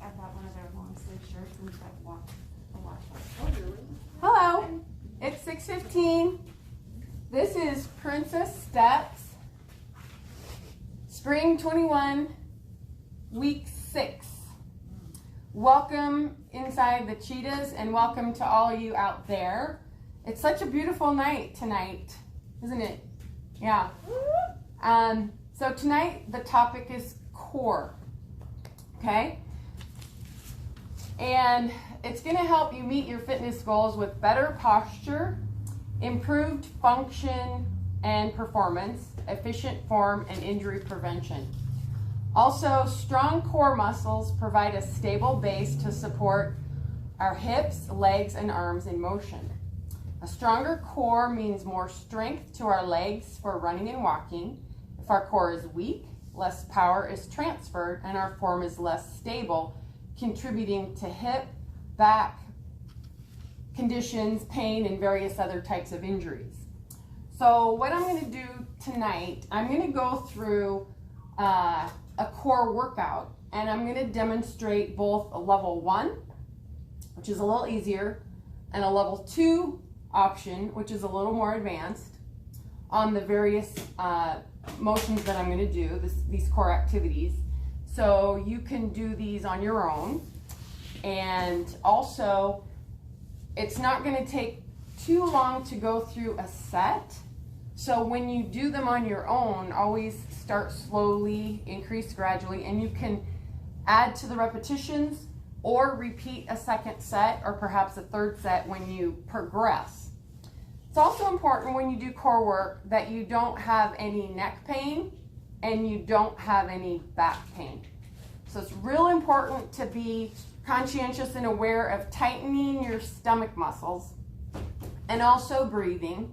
I bought one of their long sleeve shirts and got a watch. Oh, really? Hello, it's 6:15. This is Princess Steps, Spring 21, Week 6. Welcome inside the cheetahs and welcome to all you out there. It's such a beautiful night tonight, isn't it? Yeah. So tonight the topic is core, okay? And it's going to help you meet your fitness goals with better posture, improved function and performance, efficient form, and injury prevention. Also, strong core muscles provide a stable base to support our hips, legs, and arms in motion. A stronger core means more strength to our legs for running and walking. If our core is weak, less power is transferred and our form is less stable, contributing to hip, back conditions, pain, and various other types of injuries. So what I'm going to do tonight, I'm going to go through a core workout, and I'm going to demonstrate both a level 1, which is a little easier, and a level 2 option, which is a little more advanced, on the various motions that I'm going to do, these core activities. So you can do these on your own. And also, it's not going to take too long to go through a set. So when you do them on your own, always start slowly, increase gradually, and you can add to the repetitions or repeat a second set or perhaps a third set when you progress. It's also important when you do core work that you don't have any neck pain and you don't have any back pain. So it's real important to be conscientious and aware of tightening your stomach muscles and also breathing.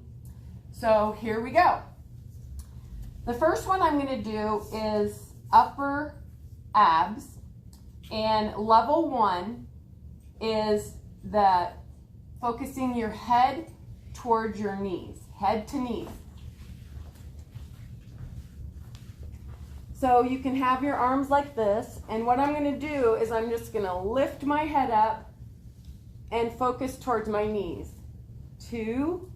So here we go. The first one I'm going to do is upper abs, and level 1 is the focusing your head towards your knees, head to knees. So you can have your arms like this, and what I'm going to do is I'm just going to lift my head up and focus towards my knees. 2,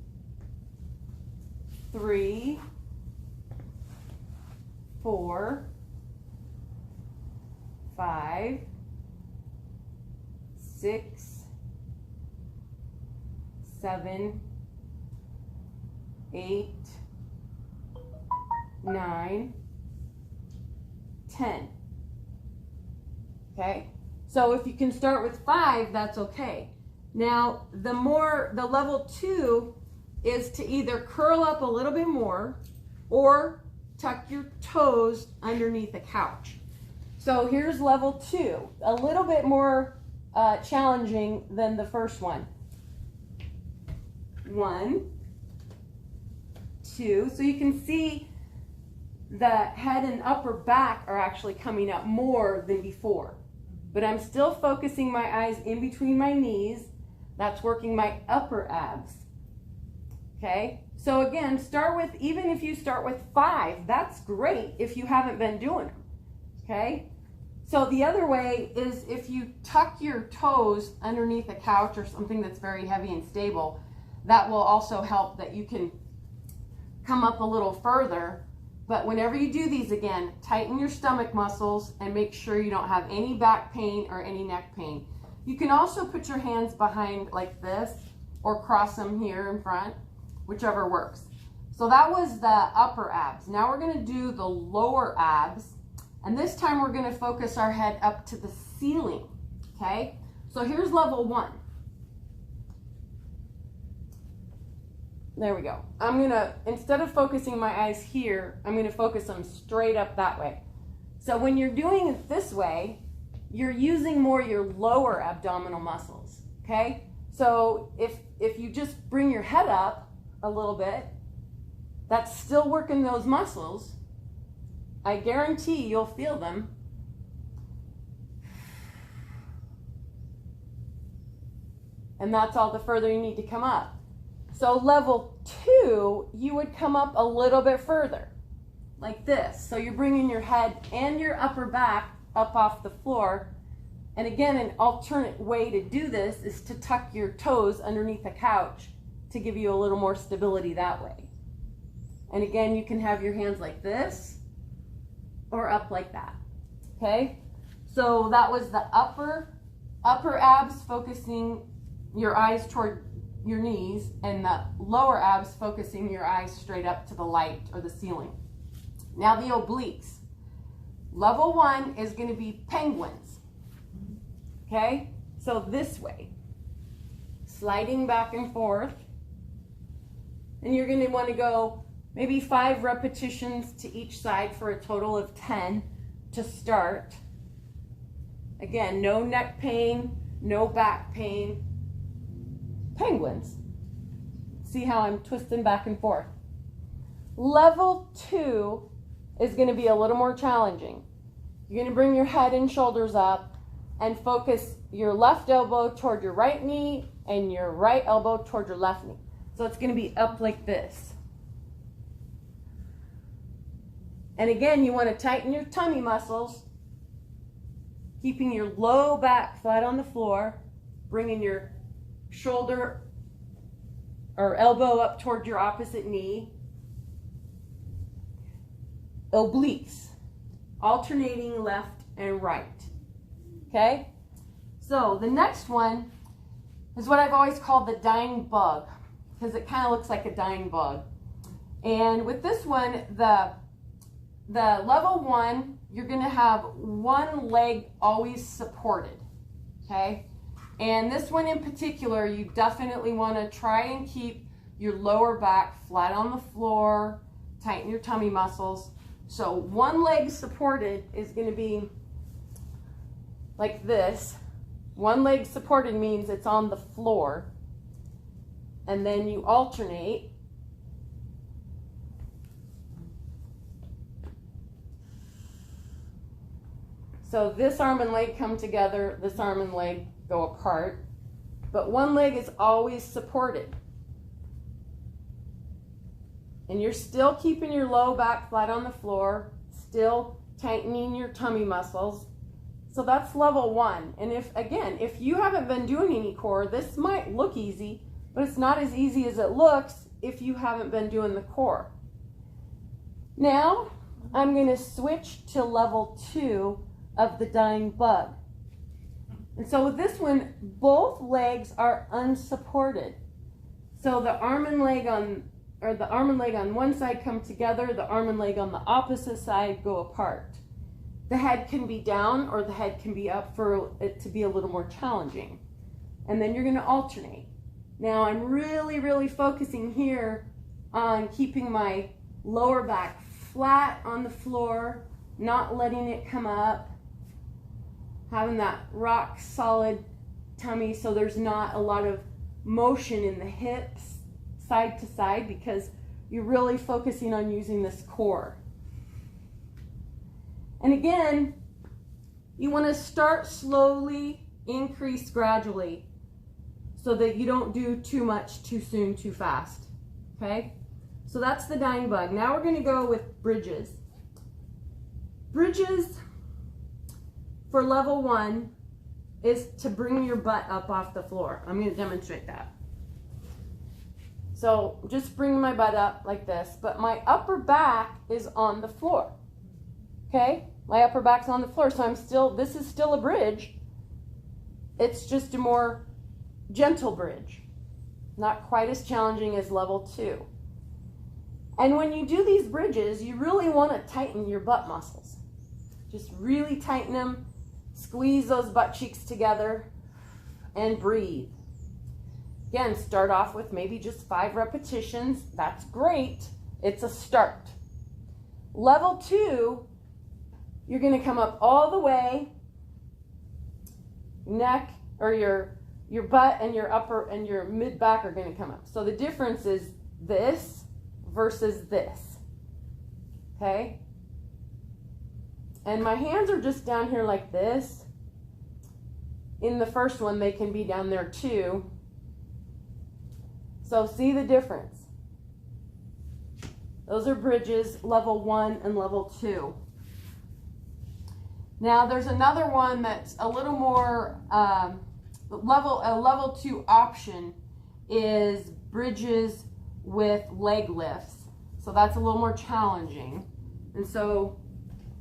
3, 4, 5, 6, 7, 8, 9, 10. Okay, so if you can start with 5, that's okay. Now the level 2 is to either curl up a little bit more or tuck your toes underneath the couch. So here's level 2, a little bit more challenging than the first one. 1, 2, so you can see the head and upper back are actually coming up more than before. But I'm still focusing my eyes in between my knees. That's working my upper abs. Okay, so again, even if you start with 5, that's great if you haven't been doing them. Okay, so the other way is if you tuck your toes underneath a couch or something that's very heavy and stable, that will also help that you can come up a little further. But whenever you do these, again, tighten your stomach muscles and make sure you don't have any back pain or any neck pain. You can also put your hands behind like this or cross them here in front, whichever works. So that was the upper abs. Now we're going to do the lower abs, and this time we're going to focus our head up to the ceiling. Okay, so here's level 1. There we go. I'm going to, instead of focusing my eyes here, I'm going to focus them straight up that way. So when you're doing it this way, you're using more your lower abdominal muscles, okay? So if you just bring your head up a little bit, that's still working those muscles. I guarantee you'll feel them. And that's all the further you need to come up. So level 2, you would come up a little bit further, like this. So you're bringing your head and your upper back up off the floor, And again, an alternate way to do this is to tuck your toes underneath the couch to give you a little more stability that way. And again, you can have your hands like this or up like that. Okay? So that was the upper abs, focusing your eyes toward your knees, and the lower abs focusing your eyes straight up to the light or the ceiling. Now the obliques. Level 1 is going to be penguins. Okay? So this way. Sliding back and forth. And you're going to want to go maybe 5 repetitions to each side for a total of 10 to start. Again, no neck pain, no back pain. Penguins. See how I'm twisting back and forth. Level 2 is going to be a little more challenging. You're going to bring your head and shoulders up and focus your left elbow toward your right knee and your right elbow toward your left knee. So it's going to be up like this. And again, you want to tighten your tummy muscles, keeping your low back flat on the floor, bringing your shoulder or elbow up toward your opposite knee. Obliques, alternating left and right. Okay? So the next one is what I've always called the dying bug, because it kind of looks like a dying bug. And with this one, the level 1, you're going to have one leg always supported. Okay? And this one in particular, you definitely want to try and keep your lower back flat on the floor, tighten your tummy muscles. So one leg supported is going to be like this. One leg supported means it's on the floor. And then you alternate. So this arm and leg come together, this arm and leg go apart, but one leg is always supported. And you're still keeping your low back flat on the floor, still tightening your tummy muscles. So that's level 1. And if you haven't been doing any core, this might look easy, but it's not as easy as it looks if you haven't been doing the core. Now, I'm going to switch to level 2 of the dying bug. And so with this one, both legs are unsupported. So the arm and leg on one side come together, the arm and leg on the opposite side go apart. The head can be down or the head can be up for it to be a little more challenging. And then you're going to alternate. Now I'm really, really focusing here on keeping my lower back flat on the floor, not letting it come up, having that rock solid tummy so there's not a lot of motion in the hips side to side, because you're really focusing on using this core. And again, you want to start slowly, increase gradually, so that you don't do too much too soon, too fast. Okay? So that's the dying bug. Now we're going to go with bridges. Bridges for level 1 is to bring your butt up off the floor. I'm going to demonstrate that. So just bring my butt up like this, but my upper back is on the floor. Okay? My upper back's on the floor, so this is still a bridge. It's just a more gentle bridge. Not quite as challenging as level 2. And when you do these bridges, you really want to tighten your butt muscles. Just really tighten them, squeeze those butt cheeks together, and breathe. Again, start off with maybe just 5 repetitions. That's great. It's a start. Level 2, you're going to come up all the way, neck, or your butt and your upper and your mid back are going to come up. So the difference is this versus this. Okay? And my hands are just down here like this. In the first one, they can be down there too. So see the difference. Those are bridges, level 1 and level 2. Now there's another one that's a little more a level 2 option is bridges with leg lifts. So that's a little more challenging. And so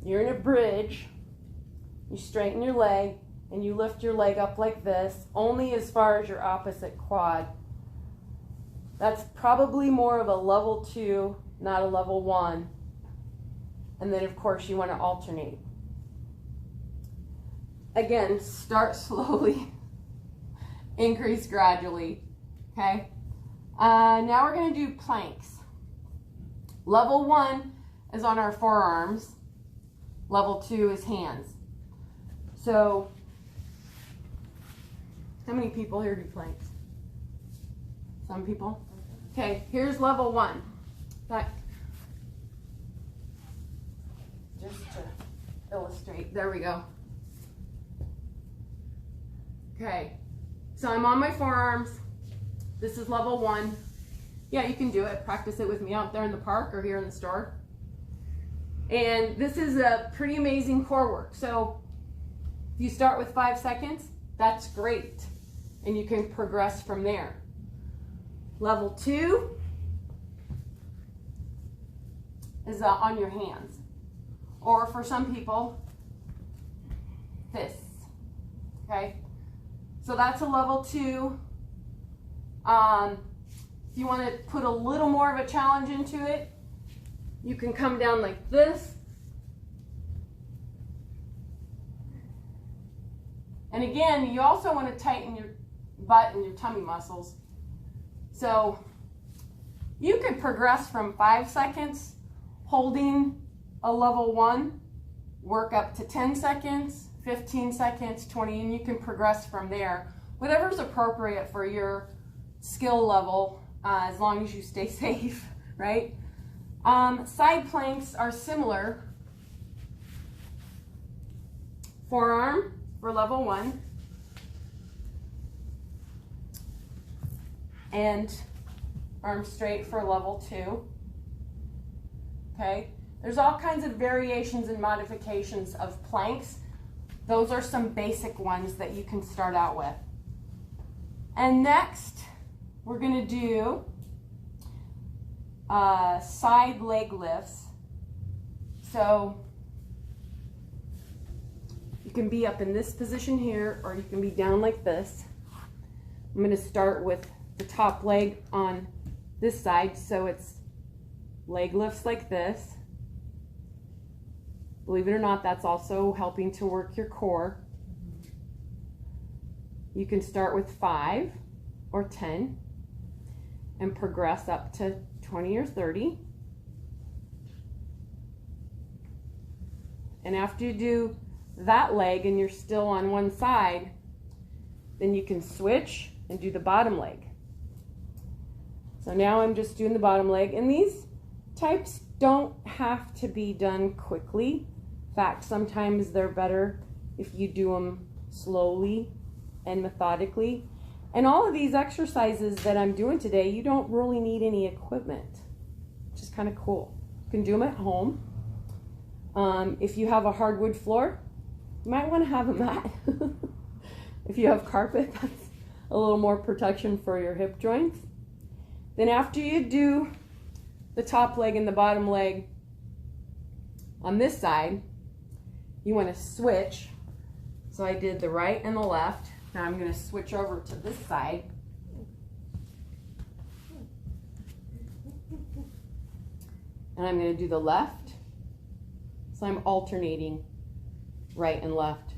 you're in a bridge, you straighten your leg and you lift your leg up like this, only as far as your opposite quad. That's probably more of a level 2, not a level 1. And then of course you want to alternate. Again, start slowly, increase gradually, okay? Now we're going to do planks. Level 1 is on our forearms. Level 2 is hands. So, how many people here do planks? Some people? Okay, here's level 1. Just to illustrate, there we go. Okay, so I'm on my forearms. This is level 1. Yeah, you can do it. Practice it with me out there in the park or here in the store. And this is a pretty amazing core work. So if you start with 5 seconds, that's great. And you can progress from there. Level 2 is on your hands. Or for some people, fists. Okay? So that's a level 2. If you want to put a little more of a challenge into it, you can come down like this. And again, you also want to tighten your butt and your tummy muscles. So you could progress from 5 seconds holding a level 1, work up to 10 seconds, 15 seconds, 20, and you can progress from there. Whatever's appropriate for your skill level, as long as you stay safe, right? Side planks are similar. Forearm for level 1. And arm straight for level 2. Okay? There's all kinds of variations and modifications of planks. Those are some basic ones that you can start out with. And next, we're going to do side leg lifts. So you can be up in this position here, or you can be down like this. I'm going to start with the top leg on this side, so it's leg lifts like this. Believe it or not, that's also helping to work your core. You can start with 5 or 10 and progress up to 20 or 30. And after you do that leg and you're still on one side, then you can switch and do the bottom leg. So now I'm just doing the bottom leg, and these types don't have to be done quickly. In fact, sometimes they're better if you do them slowly and methodically. And all of these exercises that I'm doing today, you don't really need any equipment, which is kind of cool. You can do them at home. If you have a hardwood floor, you might want to have a mat. If you have carpet, that's a little more protection for your hip joints. Then after you do the top leg and the bottom leg on this side, you want to switch. So I did the right and the left. Now I'm going to switch over to this side. And I'm going to do the left. So I'm alternating right and left.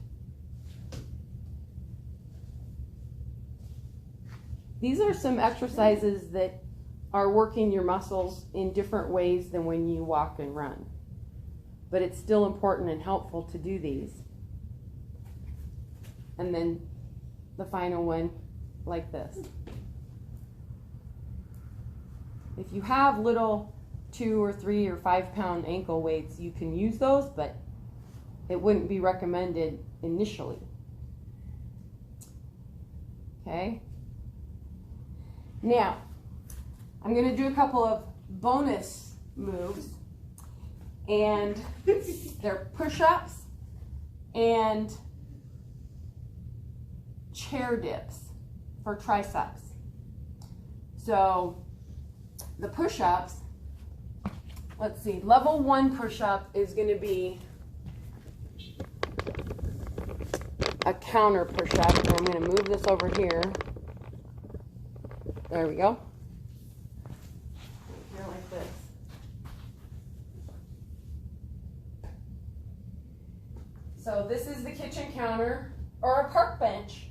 These are some exercises that are working your muscles in different ways than when you walk and run. But it's still important and helpful to do these. And then the final one, like this. If you have little 2 or 3 or 5 pound ankle weights, you can use those, but it wouldn't be recommended initially. Okay? Now, I'm going to do a couple of bonus moves, and they're push-ups and chair dips for triceps. So the push-ups, let's see, level 1 push-up is going to be a counter push-up. And I'm going to move this over here. There we go. Here like this. So this is the kitchen counter or a park bench.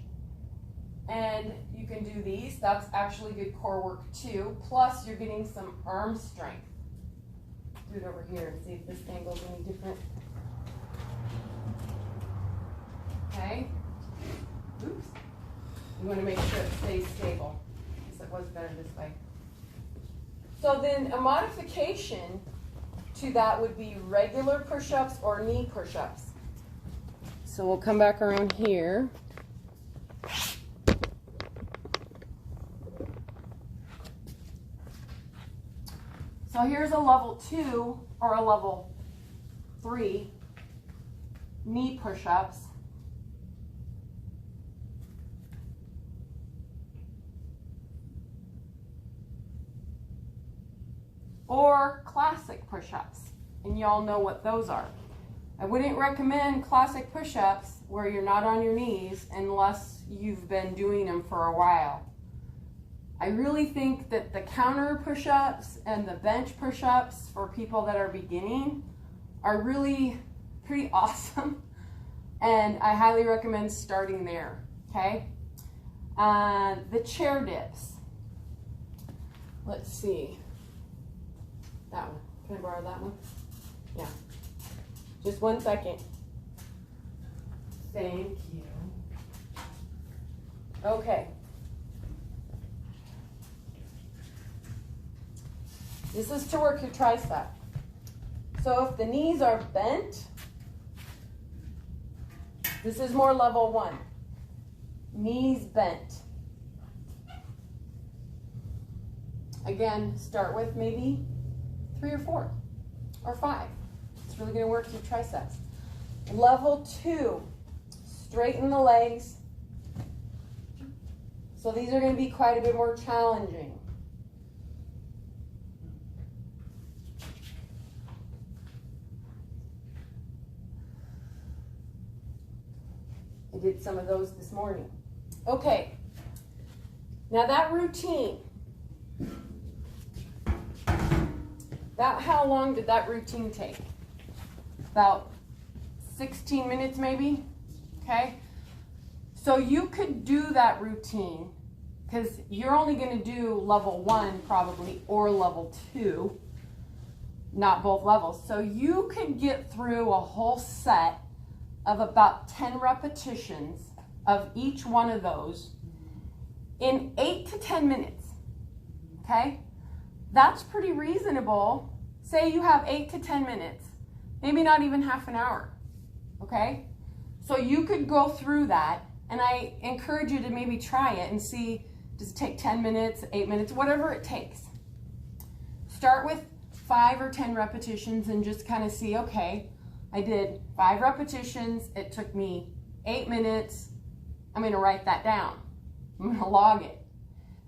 And you can do these. That's actually good core work too. Plus you're getting some arm strength. Do it over here and see if this angle's any different. Okay. Oops. You want to make sure it stays stable. Because it was better this way. So then a modification to that would be regular push-ups or knee push-ups. So we'll come back around here. So here's a level 2 or a level 3 knee push-ups. Or classic push-ups. And y'all know what those are. I wouldn't recommend classic push-ups where you're not on your knees unless you've been doing them for a while. I really think that the counter push-ups and the bench push-ups for people that are beginning are really pretty awesome. And I highly recommend starting there, okay? The chair dips. Let's see. That one. Can I borrow that one? Yeah. Just 1 second. Thank you. Okay. This is to work your tricep. So if the knees are bent, this is more level 1. Knees bent. Again, start with maybe 3 or 4 or 5. It's really going to work your triceps. Level 2, straighten the legs. So these are going to be quite a bit more challenging. I did some of those this morning. Okay, now that routine, how long did that routine take? About 16 minutes maybe, okay? So you could do that routine because you're only going to do level 1 probably or level 2, not both levels. So you could get through a whole set of about 10 repetitions of each one of those in 8 to 10 minutes, okay? That's pretty reasonable. Say you have 8 to 10 minutes, maybe not even half an hour, okay? So you could go through that, and I encourage you to maybe try it and see, does it take 10 minutes, 8 minutes, whatever it takes. Start with 5 or 10 repetitions and just kind of see, okay, I did 5 repetitions, it took me 8 minutes, I'm going to write that down. I'm going to log it.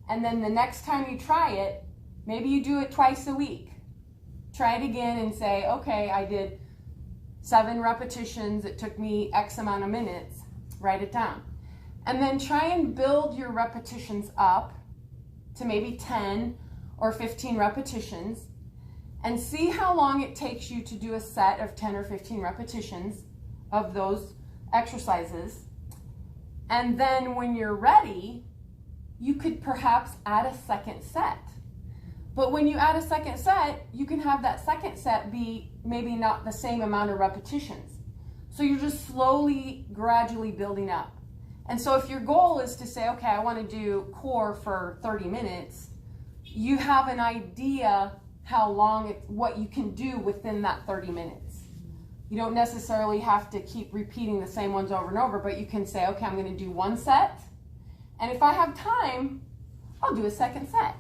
And then the next time you try it, maybe you do it twice a week. Try it again and say, okay, I did 7 repetitions, it took me X amount of minutes, write it down. And then try and build your repetitions up to maybe 10 or 15 repetitions and see how long it takes you to do a set of 10 or 15 repetitions of those exercises. And then when you're ready, you could perhaps add a second set. But when you add a second set, you can have that second set be maybe not the same amount of repetitions. So you're just slowly, gradually building up. And so if your goal is to say, okay, I want to do core for 30 minutes, you have an idea how long, what you can do within that 30 minutes. You don't necessarily have to keep repeating the same ones over and over, but you can say, okay, I'm going to do 1 set. And if I have time, I'll do a second set.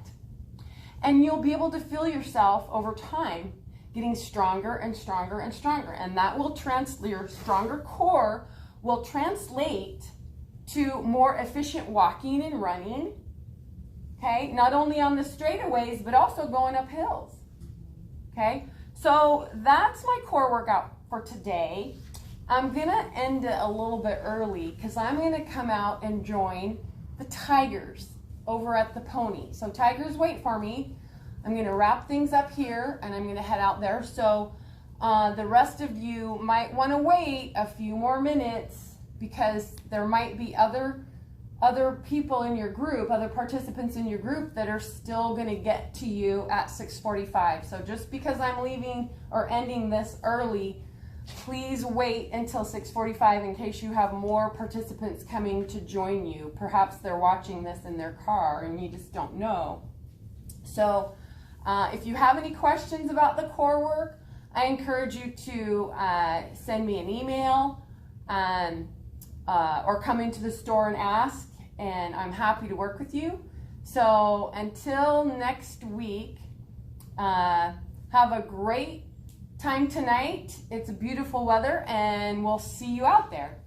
And you'll be able to feel yourself over time getting stronger and stronger and stronger. And that will your stronger core will translate to more efficient walking and running. Okay, not only on the straightaways, but also going up hills. Okay, so that's my core workout for today. I'm gonna end it a little bit early because I'm gonna come out and join the Tigers over at the Pony. So Tigers, wait for me. I'm gonna wrap things up here and I'm gonna head out there. So the rest of you might wanna wait a few more minutes because there might be other people in your group, other participants in your group that are still gonna get to you at 6:45. So just because I'm leaving or ending this early, please wait until 6:45 in case you have more participants coming to join you. Perhaps they're watching this in their car and you just don't know. So if you have any questions about the core work, I encourage you to send me an email or come into the store and ask, and I'm happy to work with you. So until next week, have a great time tonight. It's beautiful weather, and we'll see you out there.